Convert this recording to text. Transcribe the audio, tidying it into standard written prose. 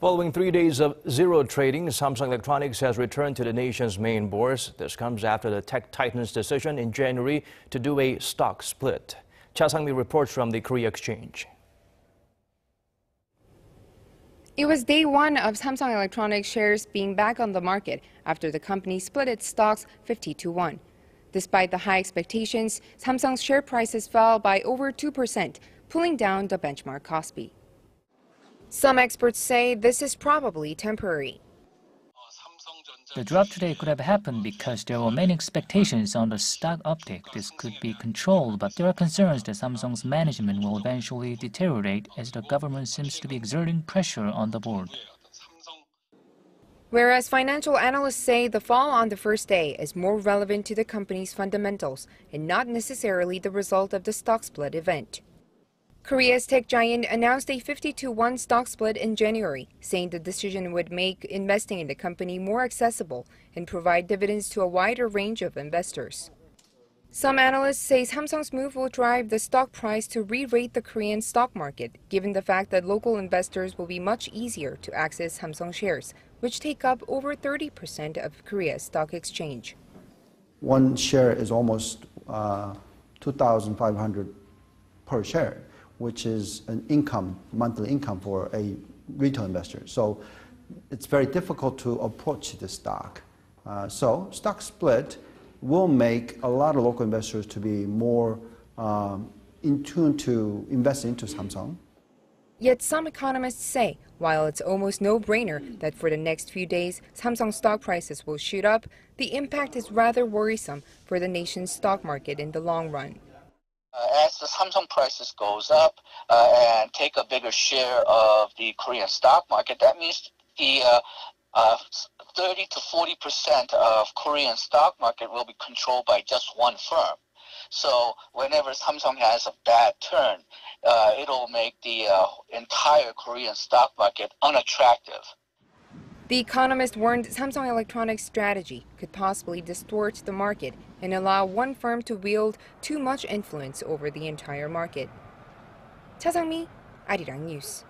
Following 3 days of zero trading, Samsung Electronics has returned to the nation's main bourse. This comes after the tech titan's decision in January to do a stock split. Cha Sang-mi reports from the Korea Exchange. It was day one of Samsung Electronics shares being back on the market after the company split its stocks 50-1. Despite the high expectations, Samsung's share prices fell by over 2%, pulling down the benchmark KOSPI. Some experts say this is probably temporary. The drop today could have happened because there were many expectations on the stock uptick. This could be controlled, but there are concerns that Samsung's management will eventually deteriorate as the government seems to be exerting pressure on the board. Whereas financial analysts say the fall on the first day is more relevant to the company's fundamentals and not necessarily the result of the stock split event. Korea's tech giant announced a 50-1 stock split in January, saying the decision would make investing in the company more accessible and provide dividends to a wider range of investors. Some analysts say Samsung's move will drive the stock price to re-rate the Korean stock market, given the fact that local investors will be much easier to access Samsung shares, which take up over 30% of Korea's stock exchange. One share is almost 2,500 per share, which is an income, monthly income for a retail investor. So it's very difficult to approach the stock. So stock split will make a lot of local investors to be more in tune to invest into Samsung. Yet some economists say, while it's almost no-brainer that for the next few days Samsung stock prices will shoot up, the impact is rather worrisome for the nation's stock market in the long run. As the Samsung prices goes up and take a bigger share of the Korean stock market, that means the 30 to 40% of Korean stock market will be controlled by just one firm. So whenever Samsung has a bad turn, it'll make the entire Korean stock market unattractive. The economist warned Samsung Electronics' strategy could possibly distort the market and allow one firm to wield too much influence over the entire market. Cha Sang-mi, Arirang News.